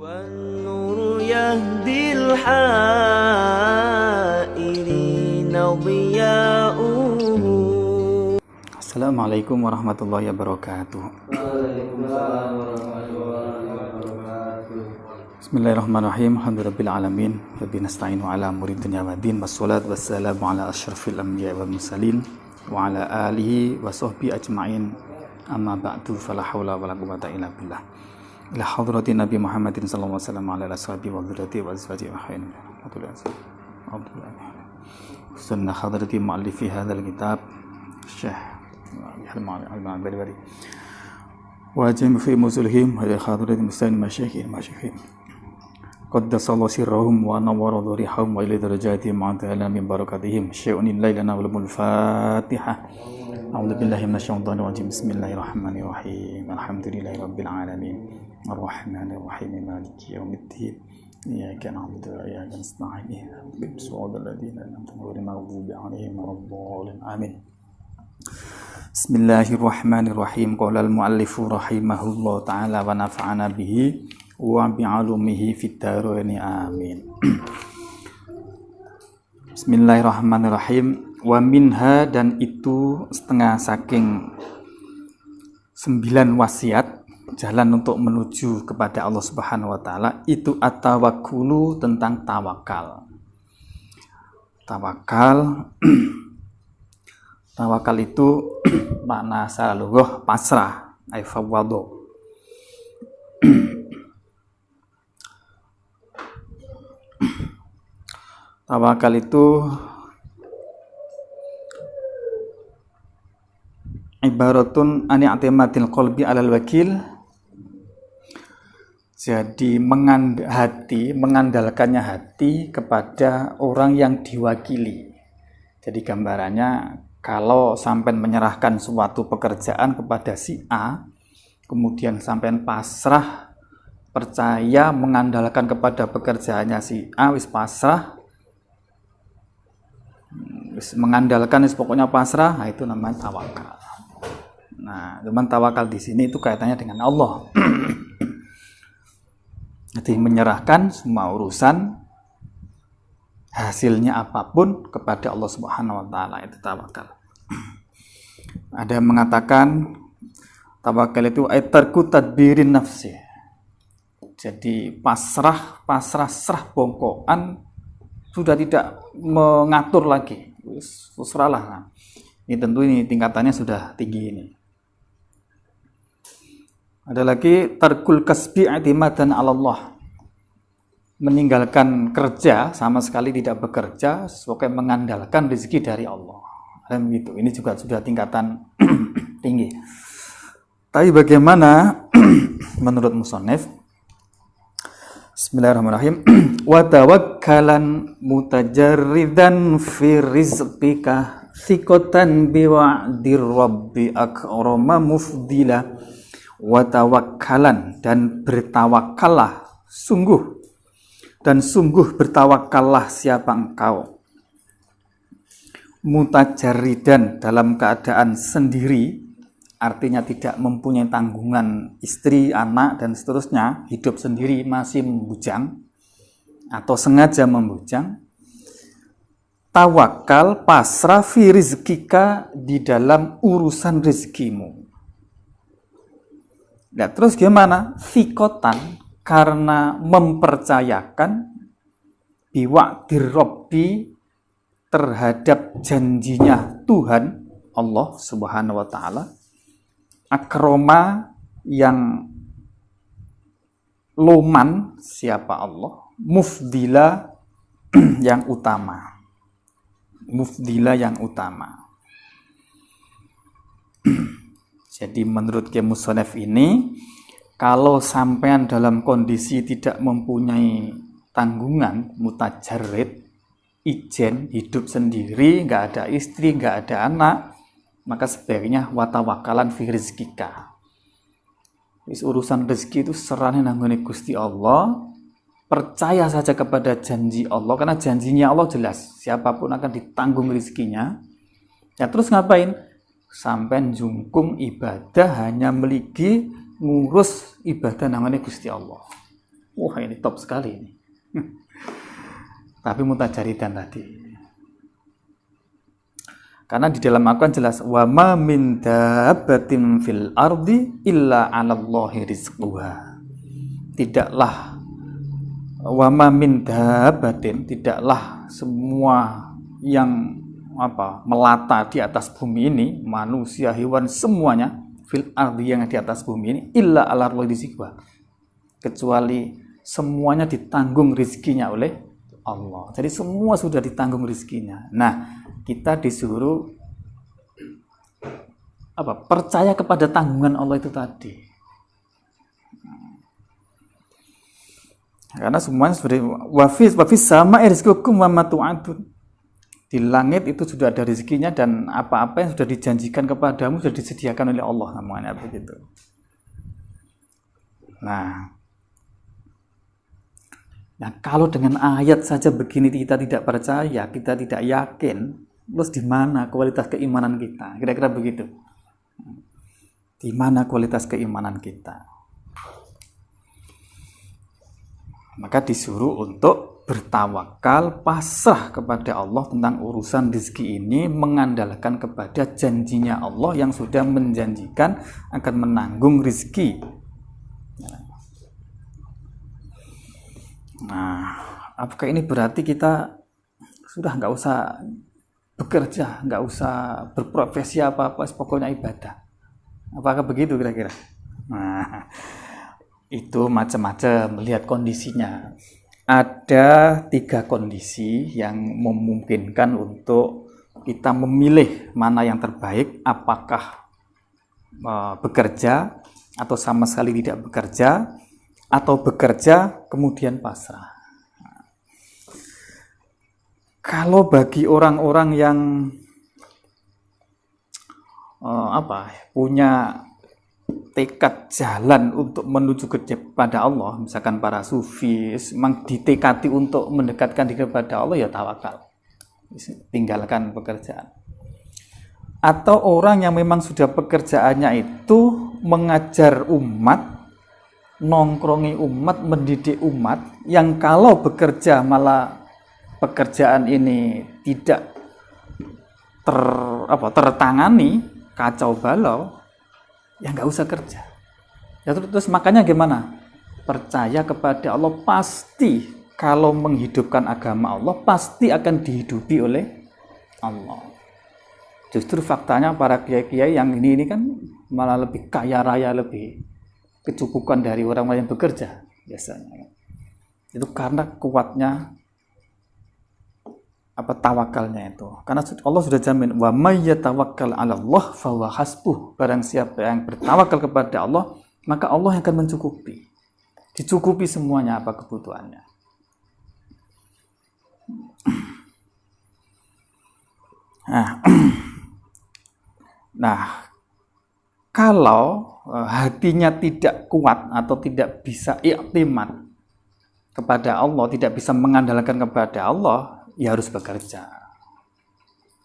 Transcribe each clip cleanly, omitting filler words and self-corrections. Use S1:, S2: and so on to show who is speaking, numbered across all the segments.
S1: والنور يهدي الحائرين ضياؤه.
S2: Assalamualaikum warahmatullahi wabarakatuh. Bismillahirrahmanirrahim. Alhamdulillahirabbil alamin. Wa bihi nasta'inu ala umuri dunya waddin. Wassalatu wassalamu ala asyrafil anbiya'i wal mursalin wa ala alihi wa sahbihi ajma'in. Amma ba'du, fala haula wala quwwata illa billah. Ila hadratin Nabi Muhammadin sallallahu alaihi wasallam ala ashabihi wa dzurriyyatihi wa azwajihi ajma'in. Sunnah hadrati mu'allifi hadzal kitab Syekh al-Barbari wa jami' fi musulhim wa hadrati muslimin masyayikhin qaddasallahu sirrahum wa nawwara dhurihum wa ila darajatihim ma'tala min barakatihim syai'un lailana wal Fatihah. A'udzu billahi minasyaitonir rajim. Bismillahirrahmanirrahim. Alhamdulillahi rabbil alamin. Arrahmanir rahim. Maliki yaumiddin. Iyyaka na'budu wa iyyaka nasta'in. Ihdinas siratal ladzina an'amta 'alaihim ghairil maghdubi 'alaihim waladdallin. Amin. Bismillahirrahmanirrahim. Qala al-mu'allifu rahimahullah ta'ala wa nafa'ana bihi wa bi'alumihi fid dharain. Amin. Bismillahirrahmanirrahim. Wa minha, dan itu setengah saking 9 wasiat jalan untuk menuju kepada Allah Subhanahu wa taala, itu at-tawakkulu, tentang tawakal. Tawakal itu makna secara lughah pasrah, ay fawwadhu. Tawakal itu ibaratun ani i'timadil qalbi 'alal wakil. Jadi mengandalkannya hati kepada orang yang diwakili. Jadi gambarannya, kalau sampean menyerahkan suatu pekerjaan kepada si A, kemudian sampean pasrah, percaya, mengandalkan kepada pekerjaannya si A, wis pasrah, wis mengandalkan, wis pokoknya pasrah, nah itu namanya tawakal. Nah, cuman tawakal di sini itu kaitannya dengan Allah. Jadi menyerahkan semua urusan, hasilnya apapun, kepada Allah Subhanahu wa taala, itu tawakal. Ada yang mengatakan tawakal itu tarku tadbirin nafsi. Jadi pasrah bongkokan, sudah tidak mengatur lagi. Usralah. Ini tentu ini tingkatannya sudah tinggi ini. Ada lagi tarkul kasbi i'timadan 'ala Allah. Meninggalkan kerja, sama sekali tidak bekerja, sebagai mengandalkan rezeki dari Allah. Dan begitu. Ini juga sudah tingkatan tinggi. Tapi bagaimana menurut musannif? Bismillahirrahmanirrahim. Wa tawakkalan mutajarridan fi rizqika thiqatan biwa'dir rabbi akrama mufdila. Wa tawakkalan, dan bertawakallah, sungguh bertawakallah siapa engkau, mutajarridan, dalam keadaan sendiri, artinya tidak mempunyai tanggungan istri, anak, dan seterusnya, hidup sendiri, masih membujang atau sengaja membujang. Tawakal, pasrah, fi rizkika, di dalam urusan rezekimu. Nah, terus gimana? Fikotan, karena mempercayakan, biwa'dir Rabbi, terhadap janjinya Tuhan Allah Subhanahu wa taala, akroma, yang loman, siapa Allah, mufdila, yang utama. Jadi menurut musannif ini, kalau sampean dalam kondisi tidak mempunyai tanggungan, mutajarrid, ijen, hidup sendiri, nggak ada istri, nggak ada anak, maka sebaiknya watawakalan fi rizkika. Urusan rezeki itu serahnya nanggone Gusti Allah, percaya saja kepada janji Allah, karena janjinya Allah jelas, siapapun akan ditanggung rezekinya. Ya terus ngapain? Sampai jungkung ibadah hanya meligi ngurus ibadah namanya Gusti Allah. Wah, ini top sekali ini. Tapi mutajaridan tadi. Karena di dalam Al-Quran jelas wa ma min dabbatin fil ardi illa 'alallahi rizquha. Tidaklah wa ma min dabbatin, tidaklah semua yang melata di atas bumi ini, manusia, hewan, semuanya fil ardi yang di atas bumi ini illa 'alallahi rizquha. Kecuali semuanya ditanggung rizkinya oleh Allah. Jadi semua sudah ditanggung rizkinya. Nah, kita disuruh percaya kepada tanggungan Allah itu tadi. Karena semuanya sudah wafis sama rizqukum wa ma tu'adun. Di langit itu sudah ada rezekinya dan apa-apa yang sudah dijanjikan kepadamu sudah disediakan oleh Allah, namanya begitu. Nah, kalau dengan ayat saja begini kita tidak percaya, kita tidak yakin, terus di mana kualitas keimanan kita? Kira-kira begitu. Di mana kualitas keimanan kita? Maka disuruh untuk bertawakal, pasrah kepada Allah tentang urusan rezeki ini, mengandalkan kepada janjinya Allah yang sudah menjanjikan akan menanggung rezeki. Nah, apakah ini berarti kita sudah nggak usah bekerja, nggak usah berprofesi apa-apa, pokoknya ibadah? Apakah begitu kira-kira? Nah, itu macam-macam melihat kondisinya. Ada 3 kondisi yang memungkinkan untuk kita memilih mana yang terbaik, apakah bekerja atau sama sekali tidak bekerja, atau bekerja kemudian pasrah. Kalau bagi orang-orang yang punya tekad jalan untuk menuju kepada Allah, misalkan para sufis, memang ditekati untuk mendekatkan diri kepada Allah, ya tawakal, tinggalkan pekerjaan. Atau orang yang memang sudah pekerjaannya itu mengajar umat, nongkrongi umat, mendidik umat, yang kalau bekerja malah pekerjaan ini tidak tertangani, kacau balau, ya nggak usah kerja. Ya terus makanya gimana? Percaya kepada Allah, pasti kalau menghidupkan agama Allah pasti akan dihidupi oleh Allah. Justru faktanya para kiai-kiai yang ini kan malah lebih kaya raya, lebih kecukupan dari orang-orang yang bekerja biasanya. Itu karena kuatnya tawakalnya itu. Karena Allah sudah jamin, wa may yatawakkal 'ala Allah fa huwa hasbuh. Barang siapa yang bertawakal kepada Allah, maka Allah yang akan mencukupi. Dicukupi semuanya apa kebutuhannya. Nah, kalau hatinya tidak kuat atau tidak bisa i'timad kepada Allah, tidak bisa mengandalkan kepada Allah, ya harus bekerja.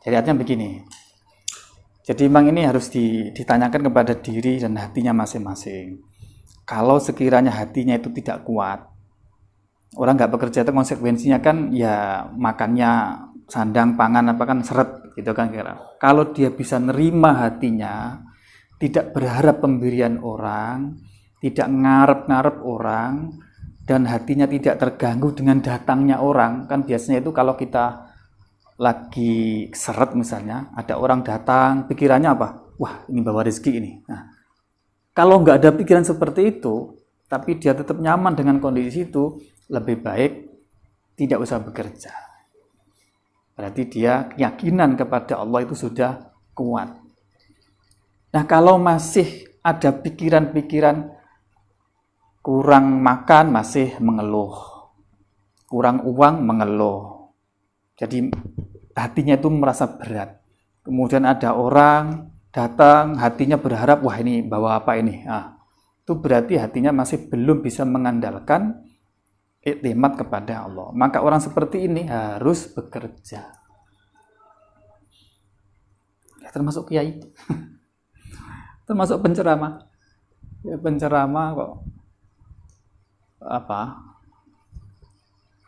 S2: Jadi artinya begini. Jadi memang ini harus ditanyakan kepada diri dan hatinya masing-masing. Kalau sekiranya hatinya itu tidak kuat, orang nggak bekerja itu konsekuensinya kan ya makannya sandang pangan apa kan seret gitu kan kira. Kalau dia bisa nerima hatinya, tidak berharap pemberian orang, tidak ngarep-ngarep orang, dan hatinya tidak terganggu dengan datangnya orang. Kan biasanya itu kalau kita lagi seret misalnya, ada orang datang, pikirannya apa? Wah, ini bawa rezeki ini. Nah, kalau nggak ada pikiran seperti itu, tapi dia tetap nyaman dengan kondisi itu, lebih baik tidak usah bekerja. Berarti dia keyakinan kepada Allah itu sudah kuat. Nah, kalau masih ada pikiran-pikiran kurang makan, masih mengeluh. Kurang uang, mengeluh. Jadi hatinya itu merasa berat. Kemudian ada orang datang, hatinya berharap, wah ini bawa apa ini? Nah, itu berarti hatinya masih belum bisa mengandalkan iktimat kepada Allah. Maka orang seperti ini harus bekerja. Ya, termasuk kiai. Termasuk penceramah. Ya, penceramah kok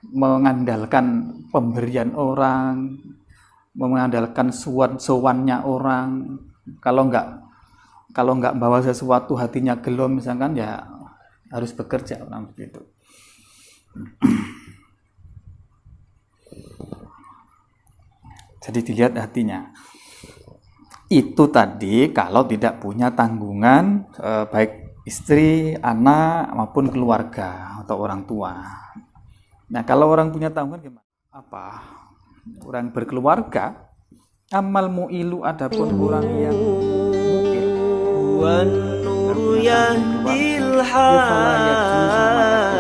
S2: mengandalkan pemberian orang, mengandalkan sowannya orang. Kalau nggak bawa sesuatu hatinya gelo misalkan, ya harus bekerja orang begitu. Jadi dilihat hatinya. Itu tadi kalau tidak punya tanggungan baik istri, anak maupun keluarga atau orang tua. Nah, kalau orang punya tanggungan gimana? Orang berkeluarga, amal mu'ilu, adapun orang yang mu'il,
S1: wan nur yahdil haq